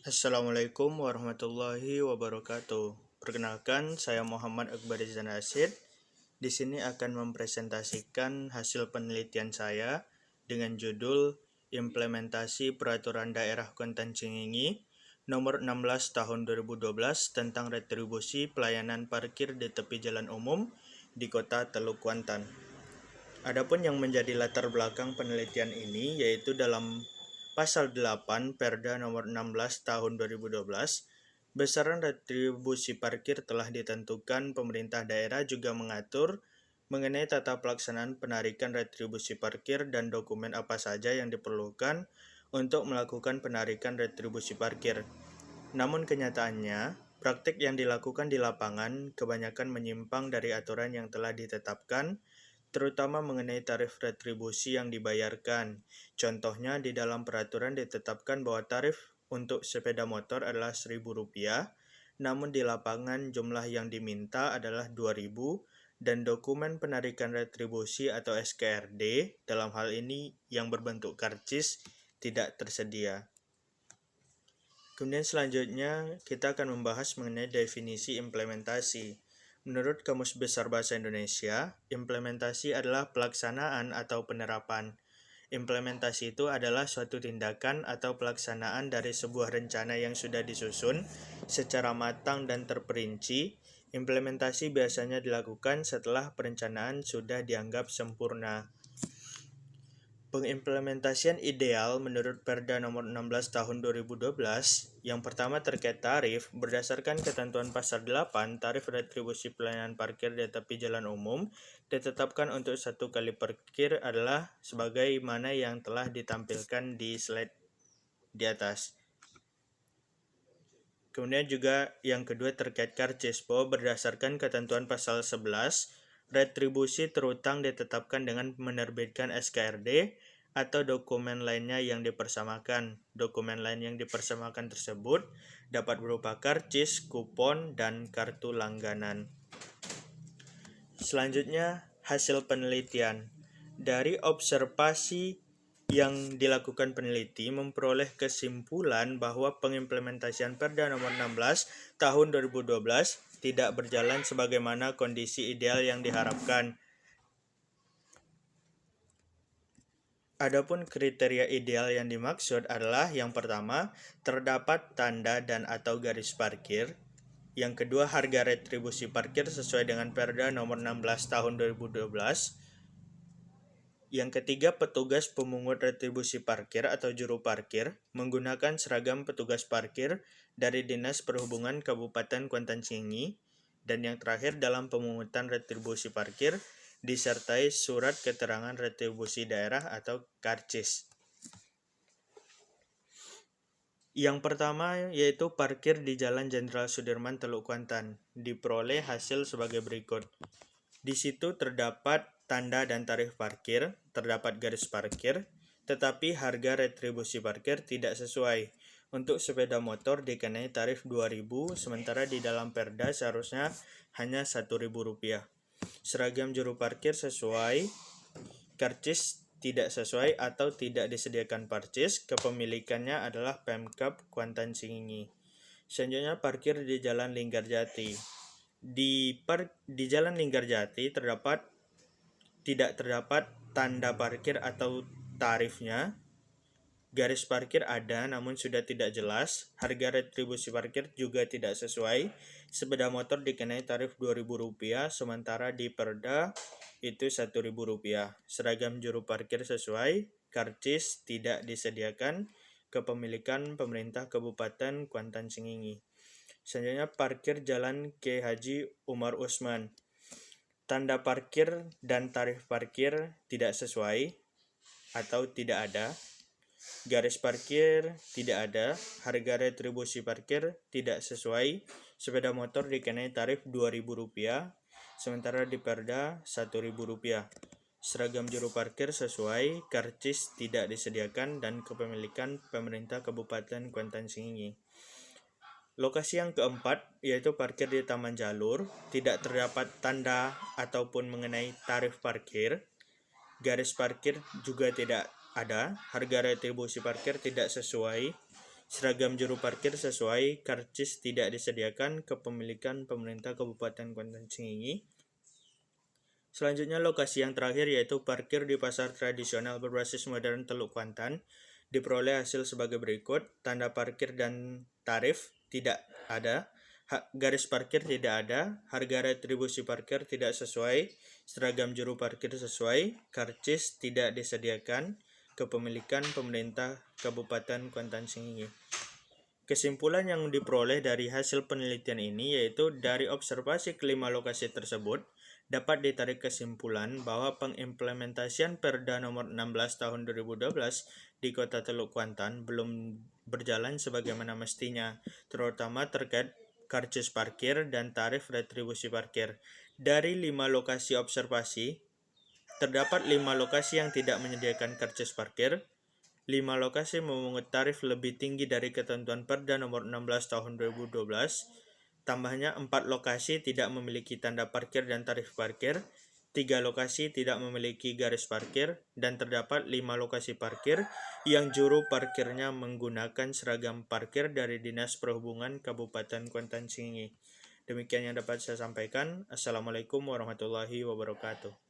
Assalamualaikum warahmatullahi wabarakatuh. Perkenalkan, saya Muhammad Akbar Rizan Asyid. Di sini akan mempresentasikan hasil penelitian saya dengan judul Implementasi Peraturan Daerah Kuantan Cengenge nomor 16 tahun 2012 tentang retribusi pelayanan parkir di tepi jalan umum di Kota Teluk Kuantan. Adapun yang menjadi latar belakang penelitian ini yaitu dalam Pasal 8 Perda nomor 16 tahun 2012, besaran retribusi parkir telah ditentukan. Pemerintah daerah juga mengatur mengenai tata pelaksanaan penarikan retribusi parkir dan dokumen apa saja yang diperlukan untuk melakukan penarikan retribusi parkir. Namun kenyataannya, praktik yang dilakukan di lapangan kebanyakan menyimpang dari aturan yang telah ditetapkan, terutama mengenai tarif retribusi yang dibayarkan. Contohnya, di dalam peraturan ditetapkan bahwa tarif untuk sepeda motor adalah Rp1.000, namun di lapangan jumlah yang diminta adalah Rp2.000 dan dokumen penarikan retribusi atau SKRD dalam hal ini yang berbentuk karcis tidak tersedia. Kemudian selanjutnya kita akan membahas mengenai definisi implementasi. Menurut Kamus Besar Bahasa Indonesia, implementasi adalah pelaksanaan atau penerapan. Implementasi itu adalah suatu tindakan atau pelaksanaan dari sebuah rencana yang sudah disusun secara matang dan terperinci. Implementasi biasanya dilakukan setelah perencanaan sudah dianggap sempurna. Pengimplementasian ideal menurut Perda nomor 16 tahun 2012 yang pertama terkait tarif. Berdasarkan ketentuan pasal 8, tarif retribusi pelayanan parkir di tepi jalan umum ditetapkan untuk satu kali parkir adalah sebagaimana yang telah ditampilkan di slide di atas. Kemudian juga yang kedua terkait karcis, bahwa berdasarkan ketentuan pasal 11, retribusi terutang ditetapkan dengan menerbitkan SKRD atau dokumen lainnya yang dipersamakan. Dokumen lain yang dipersamakan tersebut dapat berupa karcis, kupon, dan kartu langganan. Selanjutnya, hasil penelitian. Dari observasi yang dilakukan peneliti memperoleh kesimpulan bahwa pengimplementasian Perda nomor 16 tahun 2012 tidak berjalan sebagaimana kondisi ideal yang diharapkan. Adapun kriteria ideal yang dimaksud adalah yang pertama, terdapat tanda dan atau garis parkir. Yang kedua, harga retribusi parkir sesuai dengan Perda nomor 16 tahun 2012. Yang ketiga, petugas pemungut retribusi parkir atau juru parkir menggunakan seragam petugas parkir dari Dinas Perhubungan Kabupaten Kuantan Cengenge. Dan yang terakhir, dalam pemungutan retribusi parkir disertai surat keterangan retribusi daerah atau karcis. Yang pertama yaitu parkir di Jalan Jenderal Sudirman, Teluk Kuantan. Diperoleh hasil sebagai berikut. Di situ terdapat tanda dan tarif parkir, terdapat garis parkir, tetapi harga retribusi parkir tidak sesuai. Untuk sepeda motor dikenai tarif Rp2.000, sementara di dalam Perda seharusnya hanya Rp1.000. Seragam juru parkir sesuai, karcis tidak sesuai atau tidak disediakan parcis, kepemilikannya adalah Pemkab Kuantan Cengenge. Selanjutnya, parkir di Jalan Linggarjati. Di Jalan Linggarjati tidak terdapat tanda parkir atau tarifnya. Garis parkir ada namun sudah tidak jelas. Harga retribusi parkir juga tidak sesuai. Sepeda motor dikenai tarif Rp2.000, sementara di Perda itu Rp1.000. Seragam juru parkir sesuai, karcis tidak disediakan, kepemilikan pemerintah Kabupaten Kuantan Cengenge. Selanjutnya, parkir Jalan K. Haji Umar Usman. Tanda parkir dan tarif parkir tidak sesuai atau tidak ada. Garis parkir tidak ada. Harga retribusi parkir tidak sesuai. Sepeda motor dikenai tarif Rp2.000, sementara di Perda Rp1.000. Seragam juru parkir sesuai, karcis tidak disediakan, dan kepemilikan pemerintah Kabupaten Kuantan Cengenge. Lokasi yang keempat yaitu parkir di Taman Jalur. Tidak terdapat tanda ataupun mengenai tarif parkir. Garis parkir juga tidak ada. Harga retribusi parkir tidak sesuai. seragam juru parkir sesuai, karcis tidak disediakan, kepemilikan pemerintah Kabupaten Kuantan Sengingi. Selanjutnya lokasi yang terakhir yaitu parkir di pasar tradisional berbasis modern Teluk Kuantan. Diperoleh hasil sebagai berikut: tanda parkir dan tarif tidak ada, garis parkir tidak ada, harga retribusi parkir tidak sesuai, seragam juru parkir sesuai, karcis tidak disediakan, kepemilikan pemerintah Kabupaten Kuantan Sengingi. Kesimpulan yang diperoleh dari hasil penelitian ini yaitu dari observasi kelima lokasi tersebut dapat ditarik kesimpulan bahwa pengimplementasian Perda nomor 16 tahun 2012 di Kota Teluk Kuantan belum berjalan sebagaimana mestinya, terutama terkait karcis parkir dan tarif retribusi parkir. Dari 5 lokasi observasi, terdapat 5 lokasi yang tidak menyediakan karcis parkir, 5 lokasi memungut tarif lebih tinggi dari ketentuan Perda nomor 16 tahun 2012, tambahnya 4 lokasi tidak memiliki tanda parkir dan tarif parkir, 3 lokasi tidak memiliki garis parkir, dan terdapat 5 lokasi parkir yang juru parkirnya menggunakan seragam parkir dari Dinas Perhubungan Kabupaten Kuantan Sengingi. Demikian yang dapat saya sampaikan. Assalamualaikum warahmatullahi wabarakatuh.